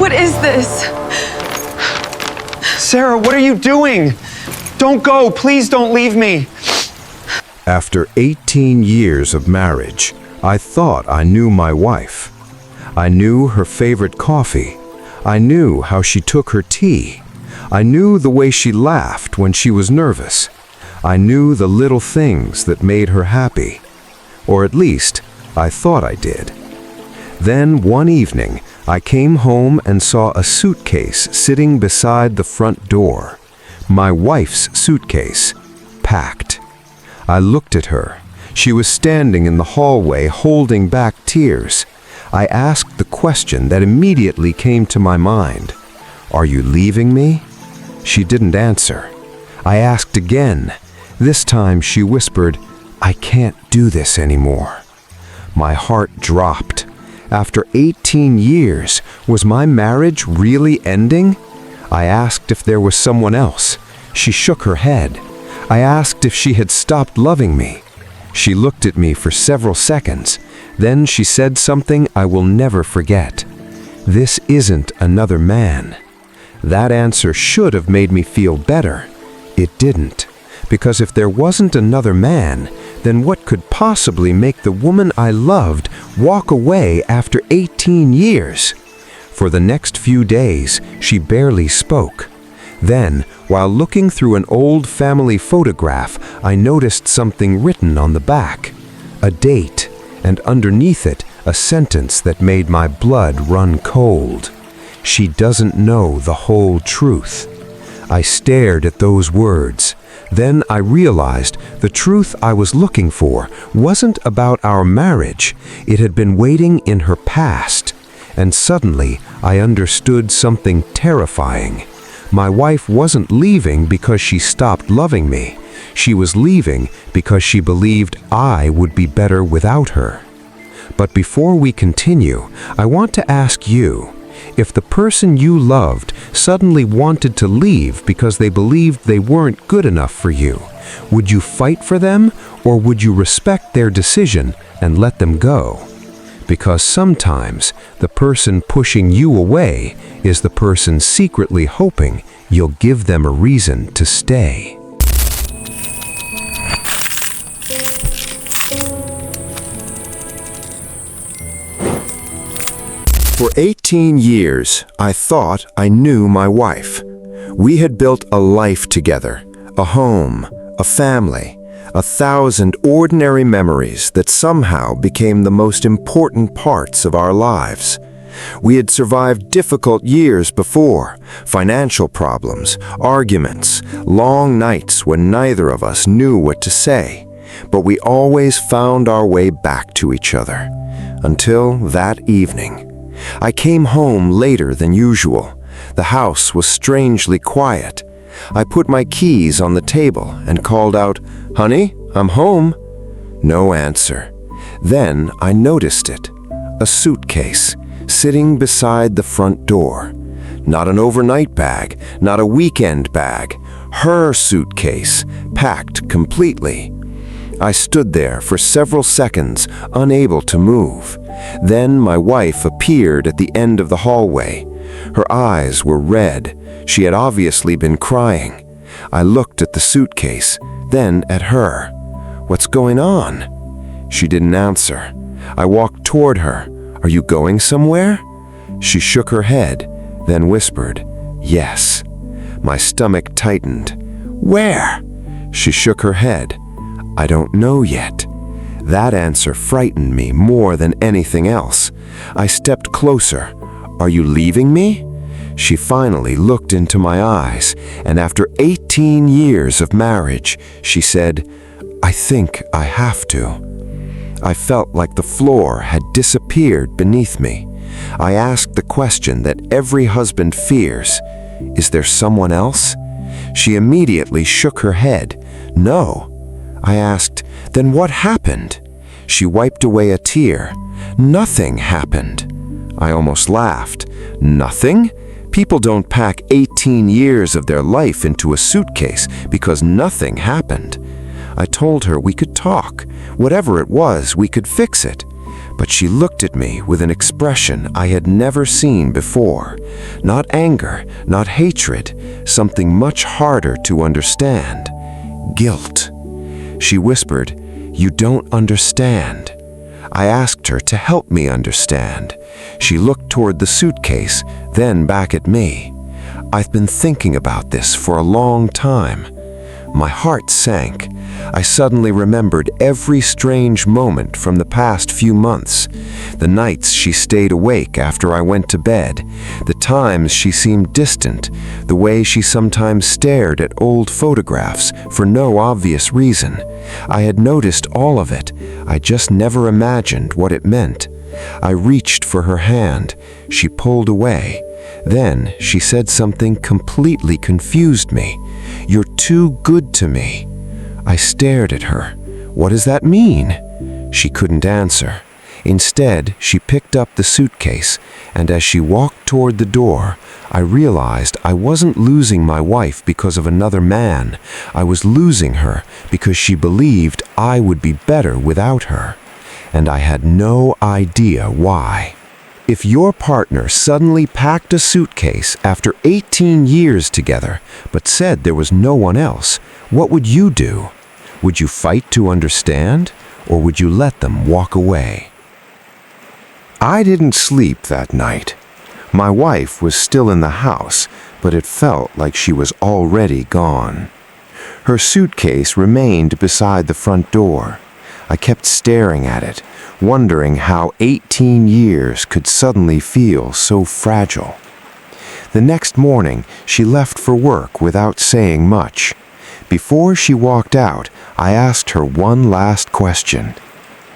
What is this? Sarah, what are you doing? Don't go. Please don't leave me. After 18 years of marriage, I thought I knew my wife. I knew her favorite coffee. I knew how she took her tea. I knew the way she laughed when she was nervous. I knew the little things that made her happy. Or at least, I thought I did. Then one evening, I came home and saw a suitcase sitting beside the front door. My wife's suitcase, packed. I looked at her. She was standing in the hallway holding back tears. I asked the question that immediately came to my mind. "Are you leaving me?" She didn't answer. I asked again. This time she whispered, "I can't do this anymore." My heart dropped. After 18 years, was my marriage really ending? I asked if there was someone else. She shook her head. I asked if she had stopped loving me. She looked at me for several seconds. Then she said something I will never forget. "This isn't another man." That answer should have made me feel better. It didn't. Because if there wasn't another man, then what could possibly make the woman I loved walk away after 18 years? For the next few days, she barely spoke. Then, while looking through an old family photograph, I noticed something written on the back. A date, and underneath it, a sentence that made my blood run cold. She doesn't know the whole truth. I stared at those words. Then I realized the truth I was looking for wasn't about our marriage. It had been waiting in her past. And suddenly, I understood something terrifying. My wife wasn't leaving because she stopped loving me. She was leaving because she believed I would be better without her. But before we continue, I want to ask you, if the person you loved suddenly wanted to leave because they believed they weren't good enough for you, would you fight for them, or would you respect their decision and let them go? Because sometimes the person pushing you away is the person secretly hoping you'll give them a reason to stay. For 18 years, I thought I knew my wife. We had built a life together, a home, a family, 1,000 ordinary memories that somehow became the most important parts of our lives. We had survived difficult years before, financial problems, arguments, long nights when neither of us knew what to say, but we always found our way back to each other. Until that evening. I came home later than usual. The house was strangely quiet. I put my keys on the table and called out, "Honey, I'm home." No answer. Then I noticed it. A suitcase sitting beside the front door. Not an overnight bag, not a weekend bag. Her suitcase, packed completely. I stood there for several seconds, unable to move. Then my wife appeared at the end of the hallway. Her eyes were red. She had obviously been crying. I looked at the suitcase, then at her. "What's going on?" She didn't answer. I walked toward her. "Are you going somewhere?" She shook her head, then whispered, "Yes." My stomach tightened. "Where?" She shook her head. "I don't know yet." That answer frightened me more than anything else. I stepped closer. "Are you leaving me?" She finally looked into my eyes, and after 18 years of marriage, she said, "I think I have to." I felt like the floor had disappeared beneath me. I asked the question that every husband fears, "Is there someone else?" She immediately shook her head. "No." I asked, "Then what happened?" She wiped away a tear. "Nothing happened." I almost laughed. "Nothing? People don't pack 18 years of their life into a suitcase because nothing happened." I told her we could talk. Whatever it was, we could fix it. But she looked at me with an expression I had never seen before. Not anger, not hatred, something much harder to understand. Guilt. She whispered, "You don't understand." I asked her to help me understand. She looked toward the suitcase, then back at me. "I've been thinking about this for a long time." My heart sank. I suddenly remembered every strange moment from the past few months. The nights she stayed awake after I went to bed, the times she seemed distant, the way she sometimes stared at old photographs for no obvious reason. I had noticed all of it. I just never imagined what it meant. I reached for her hand. She pulled away. Then she said something completely confused me. "You're too good to me." I stared at her. "What does that mean?" She couldn't answer. Instead, she picked up the suitcase, and as she walked toward the door, I realized I wasn't losing my wife because of another man. I was losing her because she believed I would be better without her. And I had no idea why. If your partner suddenly packed a suitcase after 18 years together, but said there was no one else, what would you do? Would you fight to understand, or would you let them walk away? I didn't sleep that night. My wife was still in the house, but it felt like she was already gone. Her suitcase remained beside the front door. I kept staring at it, wondering how 18 years could suddenly feel so fragile. The next morning, she left for work without saying much. Before she walked out, I asked her one last question.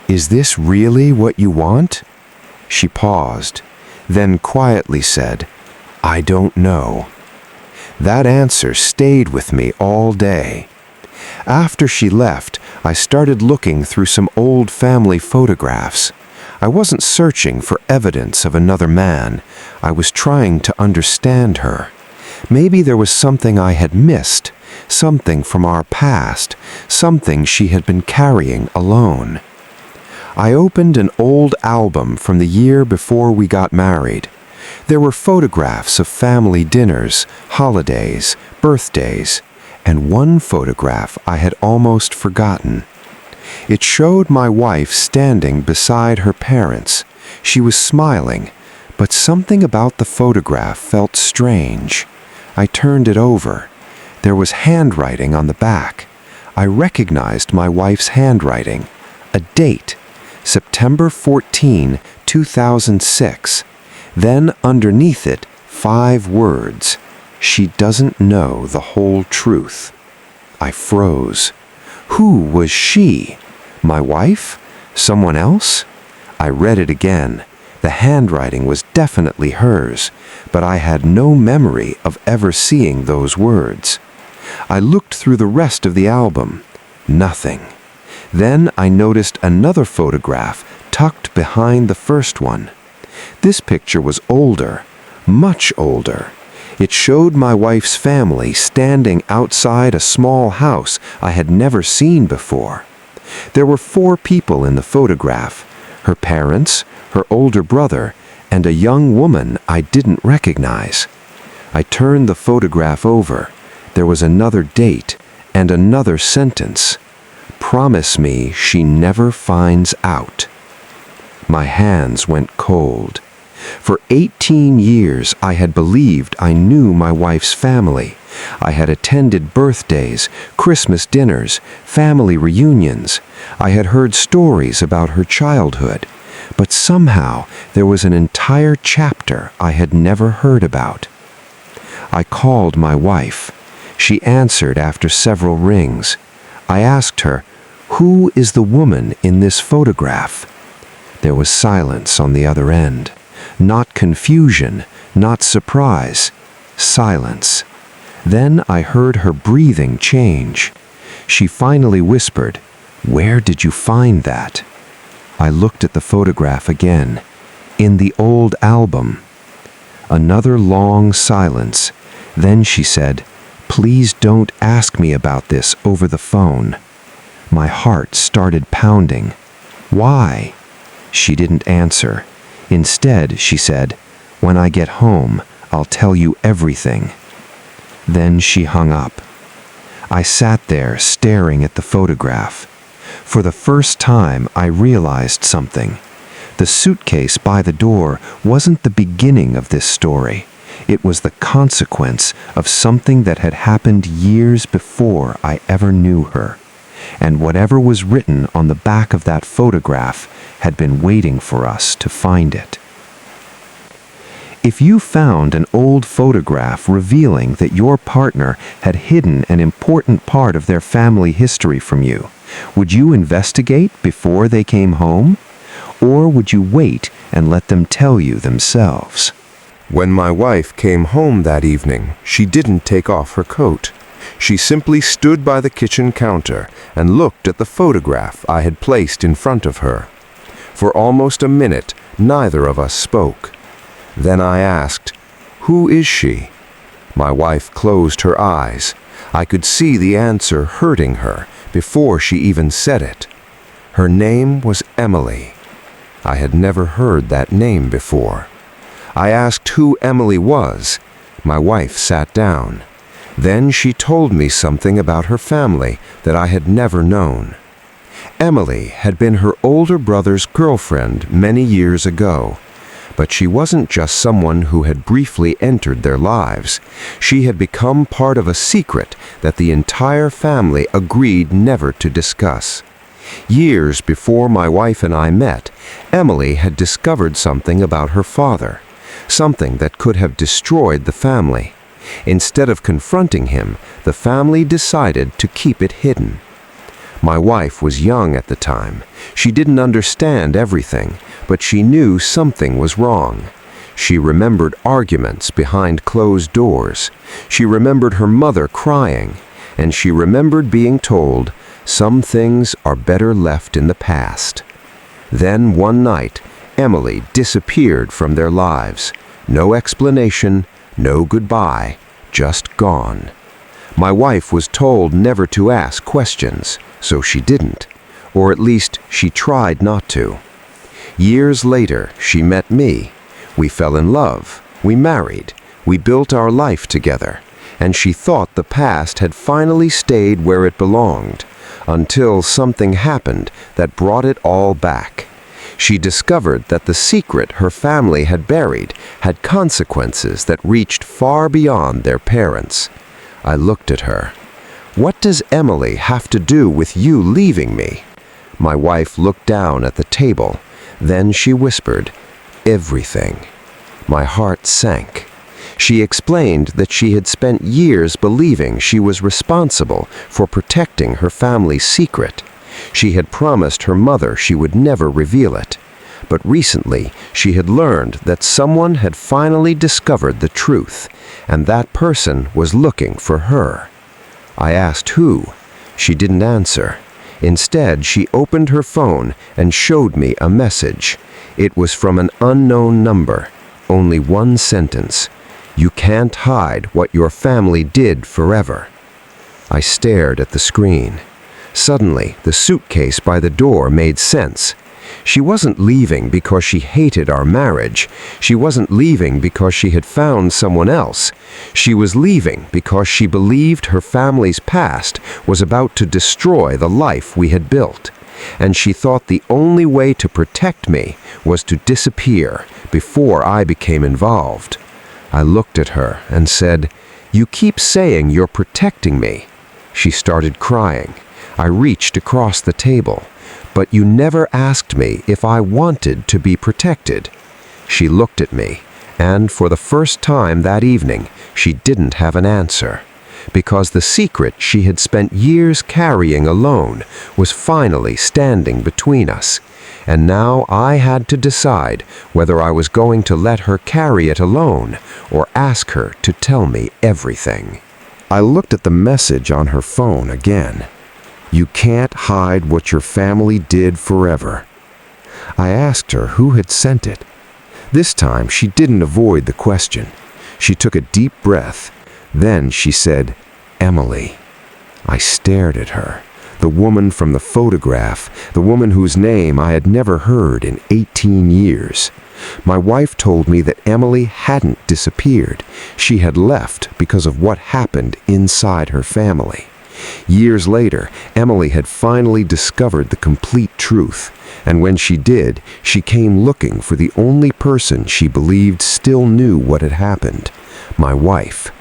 "Is this really what you want?" She paused, then quietly said, "I don't know." That answer stayed with me all day. After she left, I started looking through some old family photographs. I wasn't searching for evidence of another man. I was trying to understand her. Maybe there was something I had missed, something from our past, something she had been carrying alone. I opened an old album from the year before we got married. There were photographs of family dinners, holidays, birthdays, and one photograph I had almost forgotten. It showed my wife standing beside her parents. She was smiling, but something about the photograph felt strange. I turned it over. There was handwriting on the back. I recognized my wife's handwriting. A date, September 14, 2006. Then underneath it, 5 words. She doesn't know the whole truth. I froze. Who was she? My wife? Someone else? I read it again. The handwriting was definitely hers, but I had no memory of ever seeing those words. I looked through the rest of the album. Nothing. Then I noticed another photograph tucked behind the first one. This picture was older, much older. It showed my wife's family standing outside a small house I had never seen before. There were 4 people in the photograph: her parents, her older brother, and a young woman I didn't recognize. I turned the photograph over. There was another date and another sentence. "Promise me she never finds out." My hands went cold. For 18 years, I had believed I knew my wife's family. I had attended birthdays, Christmas dinners, family reunions. I had heard stories about her childhood. But somehow, there was an entire chapter I had never heard about. I called my wife. She answered after several rings. I asked her, "Who is the woman in this photograph?" There was silence on the other end. Not confusion, not surprise. Silence. Then I heard her breathing change. She finally whispered, "Where did you find that?" I looked at the photograph again. In the old album. Another long silence. Then she said, "Please don't ask me about this over the phone." My heart started pounding. "Why?" She didn't answer. Instead, she said, "When I get home, I'll tell you everything." Then she hung up. I sat there staring at the photograph. For the first time, I realized something. The suitcase by the door wasn't the beginning of this story. It was the consequence of something that had happened years before I ever knew her. And whatever was written on the back of that photograph had been waiting for us to find it. If you found an old photograph revealing that your partner had hidden an important part of their family history from you, would you investigate before they came home? Or would you wait and let them tell you themselves? When my wife came home that evening, she didn't take off her coat. She simply stood by the kitchen counter and looked at the photograph I had placed in front of her. For almost a minute, neither of us spoke. Then I asked, "Who is she?" My wife closed her eyes. I could see the answer hurting her before she even said it. Her name was Emily. I had never heard that name before. I asked who Emily was. My wife sat down. Then she told me something about her family that I had never known. Emily had been her older brother's girlfriend many years ago. But she wasn't just someone who had briefly entered their lives. She had become part of a secret that the entire family agreed never to discuss. Years before my wife and I met, Emily had discovered something about her father, something that could have destroyed the family. Instead of confronting him, the family decided to keep it hidden. My wife was young at the time. She didn't understand everything, but she knew something was wrong. She remembered arguments behind closed doors. She remembered her mother crying, and she remembered being told, "Some things are better left in the past." Then one night, Emily disappeared from their lives. No explanation, no goodbye, just gone. My wife was told never to ask questions, so she didn't, or at least she tried not to. Years later, she met me. We fell in love, we married, we built our life together, and she thought the past had finally stayed where it belonged, until something happened that brought it all back. She discovered that the secret her family had buried had consequences that reached far beyond their parents. I looked at her. "What does Emily have to do with you leaving me?" My wife looked down at the table. Then she whispered, "Everything." My heart sank. She explained that she had spent years believing she was responsible for protecting her family's secret. She had promised her mother she would never reveal it. But recently, she had learned that someone had finally discovered the truth, and that person was looking for her. I asked who. She didn't answer. Instead, she opened her phone and showed me a message. It was from an unknown number. Only one sentence. "You can't hide what your family did forever." I stared at the screen. Suddenly, the suitcase by the door made sense. She wasn't leaving because she hated our marriage. She wasn't leaving because she had found someone else. She was leaving because she believed her family's past was about to destroy the life we had built. And she thought the only way to protect me was to disappear before I became involved. I looked at her and said, "You keep saying you're protecting me." She started crying. I reached across the table. "But you never asked me if I wanted to be protected." She looked at me, and for the first time that evening, she didn't have an answer. Because the secret she had spent years carrying alone was finally standing between us. And now I had to decide whether I was going to let her carry it alone or ask her to tell me everything. I looked at the message on her phone again. "You can't hide what your family did forever." I asked her who had sent it. This time she didn't avoid the question. She took a deep breath. Then she said, "Emily." I stared at her. The woman from the photograph, the woman whose name I had never heard in 18 years. My wife told me that Emily hadn't disappeared. She had left because of what happened inside her family. Years later, Emily had finally discovered the complete truth, and when she did, she came looking for the only person she believed still knew what had happened, my wife.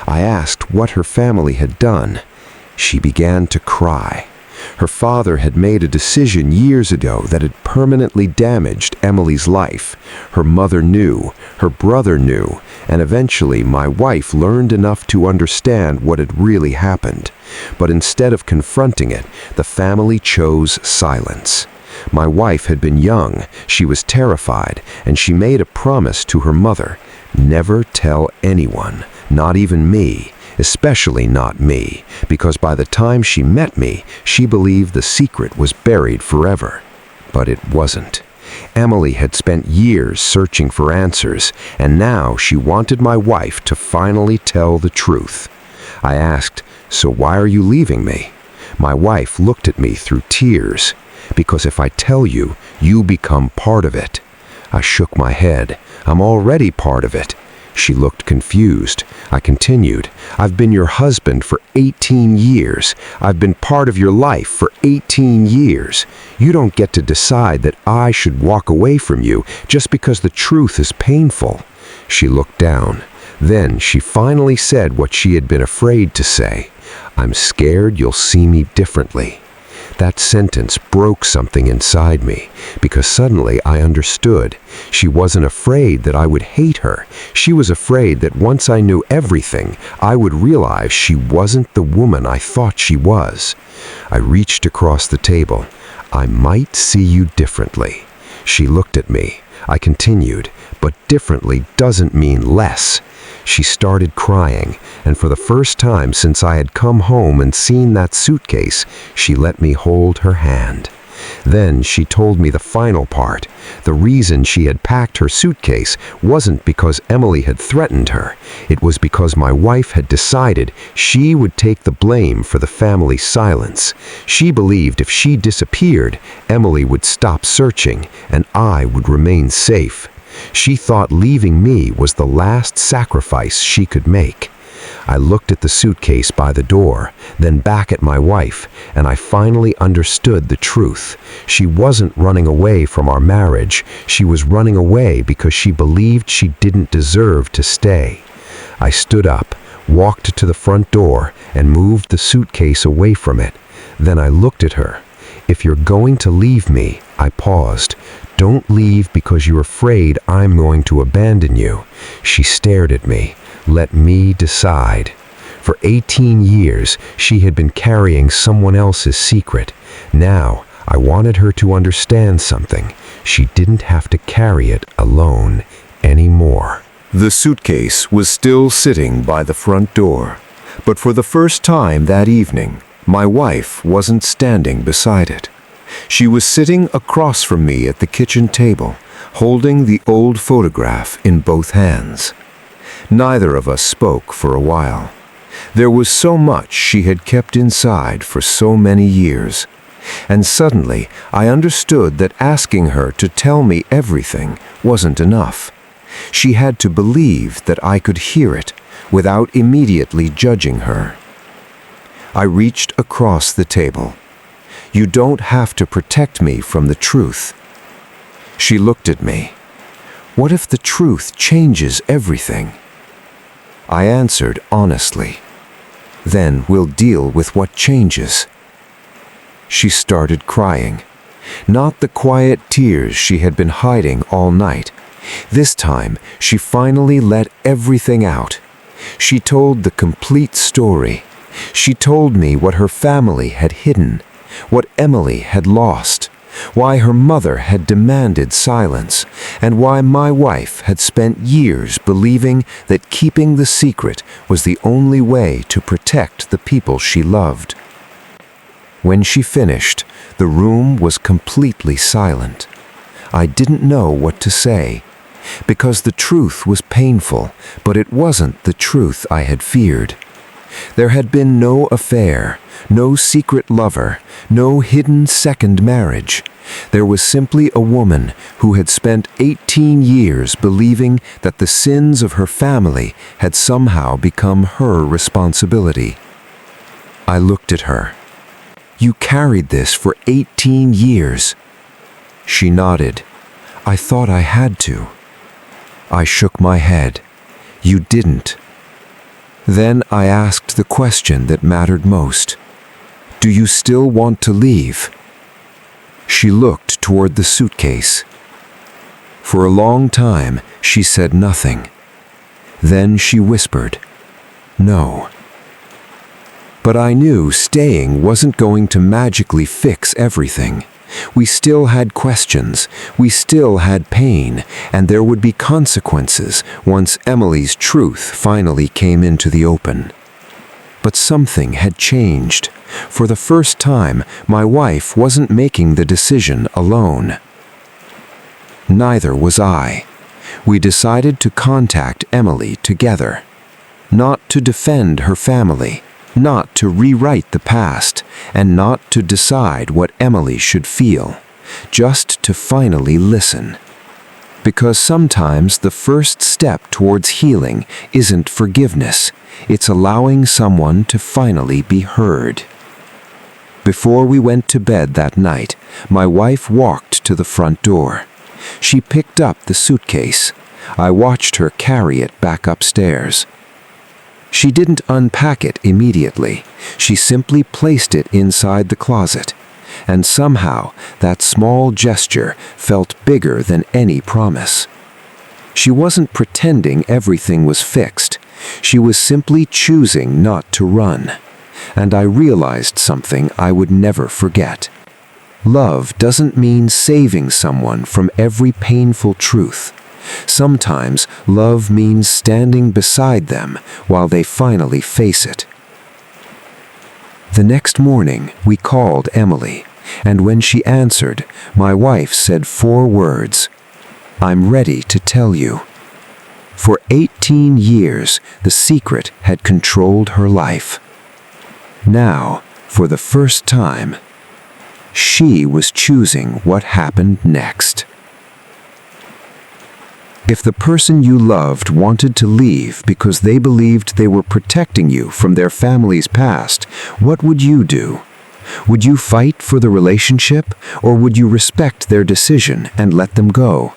I asked what her family had done. She began to cry. Her father had made a decision years ago that had permanently damaged Emily's life. Her mother knew, her brother knew, and eventually my wife learned enough to understand what had really happened. But instead of confronting it, the family chose silence. My wife had been young, she was terrified, and she made a promise to her mother: never tell anyone, not even me. Especially not me, because by the time she met me, she believed the secret was buried forever. But it wasn't. Emily had spent years searching for answers, and now she wanted my wife to finally tell the truth. I asked, "So why are you leaving me?" My wife looked at me through tears. "Because if I tell you, you become part of it." I shook my head. "I'm already part of it." She looked confused. I continued, "I've been your husband for 18 years. I've been part of your life for 18 years. You don't get to decide that I should walk away from you just because the truth is painful." She looked down. Then she finally said what she had been afraid to say. "I'm scared you'll see me differently." That sentence broke something inside me, because suddenly I understood. She wasn't afraid that I would hate her. She was afraid that once I knew everything, I would realize she wasn't the woman I thought she was. I reached across the table. "I might see you differently." She looked at me. I continued, "But differently doesn't mean less." She started crying, and for the first time since I had come home and seen that suitcase, she let me hold her hand. Then she told me the final part. The reason she had packed her suitcase wasn't because Emily had threatened her. It was because my wife had decided she would take the blame for the family's silence. She believed if she disappeared, Emily would stop searching, and I would remain safe. She thought leaving me was the last sacrifice she could make. I looked at the suitcase by the door, then back at my wife, and I finally understood the truth. She wasn't running away from our marriage. She was running away because she believed she didn't deserve to stay. I stood up, walked to the front door, and moved the suitcase away from it. Then I looked at her. "If you're going to leave me," I paused, "don't leave because you're afraid I'm going to abandon you." She stared at me. "Let me decide." For 18 years, she had been carrying someone else's secret. Now, I wanted her to understand something. She didn't have to carry it alone anymore. The suitcase was still sitting by the front door, but for the first time that evening, my wife wasn't standing beside it. She was sitting across from me at the kitchen table, holding the old photograph in both hands. Neither of us spoke for a while. There was so much she had kept inside for so many years. And suddenly, I understood that asking her to tell me everything wasn't enough. She had to believe that I could hear it without immediately judging her. I reached across the table. "You don't have to protect me from the truth." She looked at me. "What if the truth changes everything?" I answered honestly. "Then we'll deal with what changes." She started crying. Not the quiet tears she had been hiding all night. This time, she finally let everything out. She told the complete story. She told me what her family had hidden, what Emily had lost, why her mother had demanded silence, and why my wife had spent years believing that keeping the secret was the only way to protect the people she loved. When she finished, the room was completely silent. I didn't know what to say, because the truth was painful, but it wasn't the truth I had feared. There had been no affair, no secret lover, no hidden second marriage. There was simply a woman who had spent 18 years believing that the sins of her family had somehow become her responsibility. I looked at her. "You carried this for 18 years." She nodded. "I thought I had to." I shook my head. "You didn't." Then I asked the question that mattered most. "Do you still want to leave?" She looked toward the suitcase. For a long time, she said nothing. Then she whispered, "No." But I knew staying wasn't going to magically fix everything. We still had questions, we still had pain, and there would be consequences once Emily's truth finally came into the open. But something had changed. For the first time, my wife wasn't making the decision alone. Neither was I. We decided to contact Emily together. Not to defend her family, not to rewrite the past, and not to decide what Emily should feel, just to finally listen. Because sometimes the first step towards healing isn't forgiveness, it's allowing someone to finally be heard. Before we went to bed that night, my wife walked to the front door. She picked up the suitcase. I watched her carry it back upstairs. She didn't unpack it immediately. She simply placed it inside the closet. And somehow, that small gesture felt bigger than any promise. She wasn't pretending everything was fixed. She was simply choosing not to run. And I realized something I would never forget. Love doesn't mean saving someone from every painful truth. Sometimes love means standing beside them while they finally face it. The next morning, we called Emily, and when she answered, my wife said 4 words. "I'm ready to tell you." For 18 years, the secret had controlled her life. Now, for the first time, she was choosing what happened next. If the person you loved wanted to leave because they believed they were protecting you from their family's past, what would you do? Would you fight for the relationship, or would you respect their decision and let them go?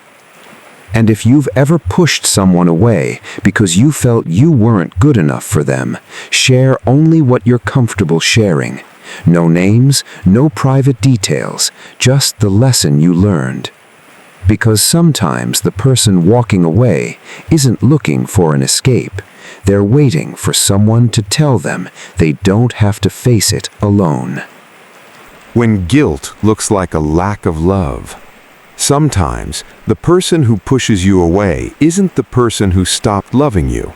And if you've ever pushed someone away because you felt you weren't good enough for them, share only what you're comfortable sharing. No names, no private details, just the lesson you learned. Because sometimes the person walking away isn't looking for an escape. They're waiting for someone to tell them they don't have to face it alone. When guilt looks like a lack of love, sometimes the person who pushes you away isn't the person who stopped loving you.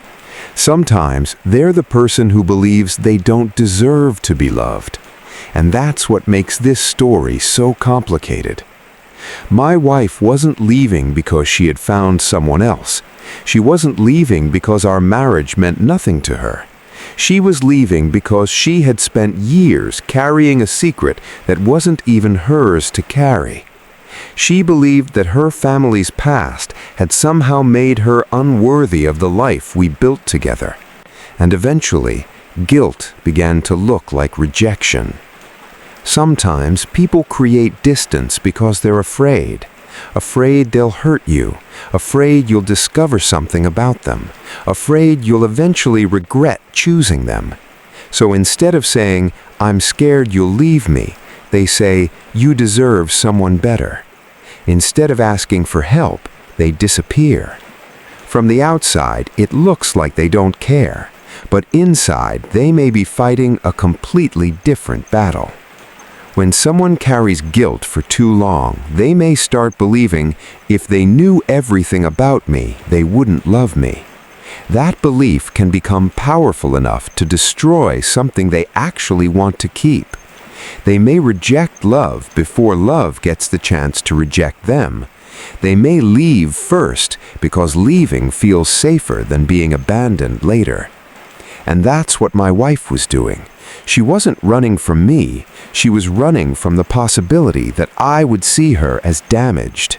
Sometimes they're the person who believes they don't deserve to be loved. And that's what makes this story so complicated. My wife wasn't leaving because she had found someone else. She wasn't leaving because our marriage meant nothing to her. She was leaving because she had spent years carrying a secret that wasn't even hers to carry. She believed that her family's past had somehow made her unworthy of the life we built together. And eventually, guilt began to look like rejection. Sometimes people create distance because they're afraid. Afraid they'll hurt you. Afraid you'll discover something about them. Afraid you'll eventually regret choosing them. So instead of saying, "I'm scared you'll leave me," they say, "You deserve someone better." Instead of asking for help, they disappear. From the outside, it looks like they don't care. But inside, they may be fighting a completely different battle. When someone carries guilt for too long, they may start believing, if they knew everything about me, they wouldn't love me. That belief can become powerful enough to destroy something they actually want to keep. They may reject love before love gets the chance to reject them. They may leave first because leaving feels safer than being abandoned later. And that's what my wife was doing. She wasn't running from me, she was running from the possibility that I would see her as damaged.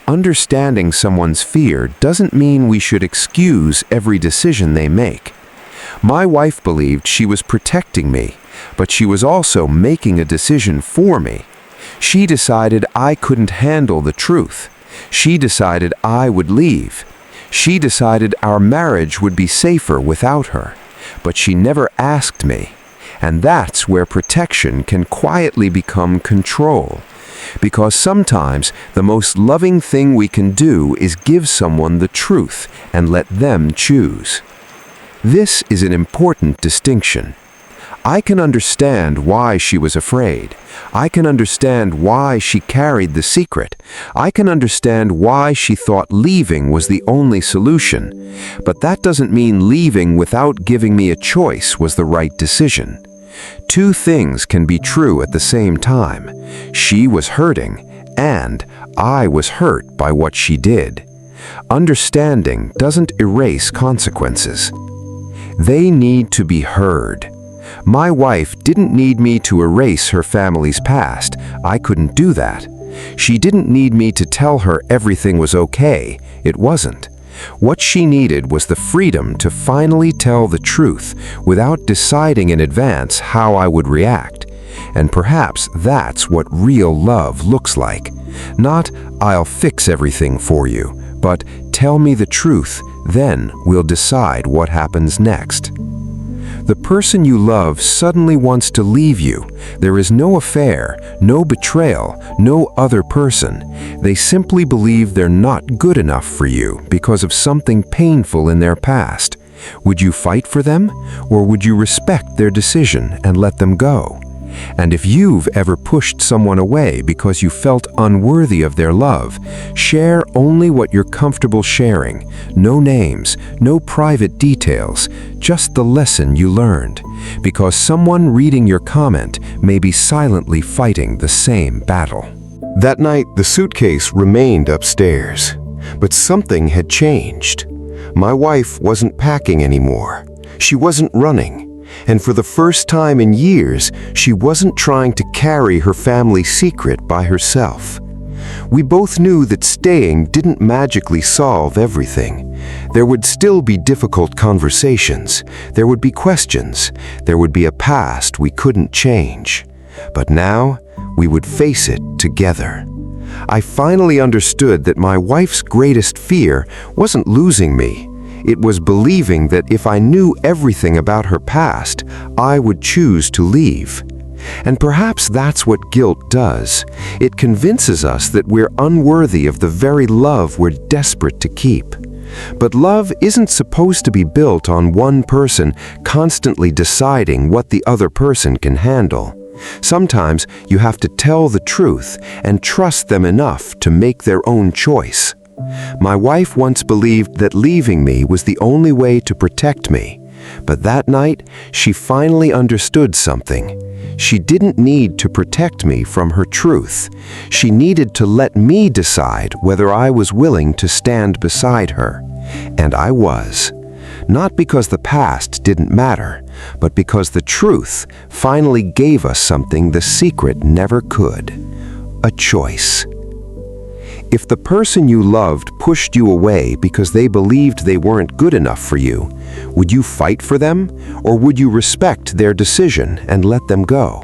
Understanding someone's fear doesn't mean we should excuse every decision they make. My wife believed she was protecting me, but she was also making a decision for me. She decided I couldn't handle the truth. She decided I would leave. She decided our marriage would be safer without her, but she never asked me. And that's where protection can quietly become control. Because sometimes the most loving thing we can do is give someone the truth and let them choose. This is an important distinction. I can understand why she was afraid. I can understand why she carried the secret. I can understand why she thought leaving was the only solution. But that doesn't mean leaving without giving me a choice was the right decision. Two things can be true at the same time. She was hurting, and I was hurt by what she did. Understanding doesn't erase consequences. They need to be heard. My wife didn't need me to erase her family's past. I couldn't do that. She didn't need me to tell her everything was okay. It wasn't. What she needed was the freedom to finally tell the truth without deciding in advance how I would react. And perhaps that's what real love looks like. Not, I'll fix everything for you, but tell me the truth, then we'll decide what happens next. The person you love suddenly wants to leave you. There is no affair, no betrayal, no other person. They simply believe they're not good enough for you because of something painful in their past. Would you fight for them, or would you respect their decision and let them go? And if you've ever pushed someone away because you felt unworthy of their love, share only what you're comfortable sharing. No names, no private details, just the lesson you learned. Because someone reading your comment may be silently fighting the same battle. That night, the suitcase remained upstairs, but something had changed. My wife wasn't packing anymore. She wasn't running. And for the first time in years, she wasn't trying to carry her family secret by herself. We both knew that staying didn't magically solve everything. There would still be difficult conversations. There would be questions. There would be a past we couldn't change. But now, we would face it together. I finally understood that my wife's greatest fear wasn't losing me. It was believing that if I knew everything about her past, I would choose to leave. And perhaps that's what guilt does. It convinces us that we're unworthy of the very love we're desperate to keep. But love isn't supposed to be built on one person constantly deciding what the other person can handle. Sometimes you have to tell the truth and trust them enough to make their own choice. My wife once believed that leaving me was the only way to protect me. But that night, she finally understood something. She didn't need to protect me from her truth. She needed to let me decide whether I was willing to stand beside her. And I was. Not because the past didn't matter, but because the truth finally gave us something the secret never could. A choice. If the person you loved pushed you away because they believed they weren't good enough for you, would you fight for them, or would you respect their decision and let them go?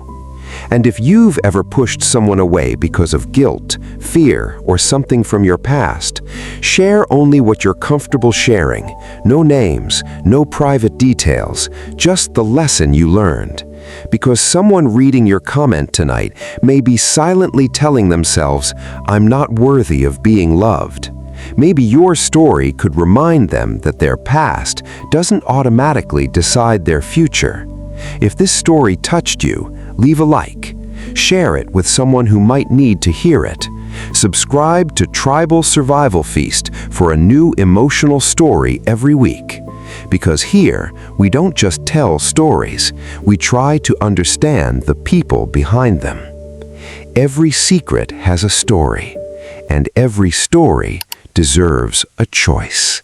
And if you've ever pushed someone away because of guilt, fear, or something from your past, share only what you're comfortable sharing. No names, no private details, just the lesson you learned. Because someone reading your comment tonight may be silently telling themselves, "I'm not worthy of being loved." Maybe your story could remind them that their past doesn't automatically decide their future. If this story touched you, leave a like. Share it with someone who might need to hear it. Subscribe to Tribal Survival Feast for a new emotional story every week. Because here, we don't just tell stories, we try to understand the people behind them. Every secret has a story, and every story deserves a choice.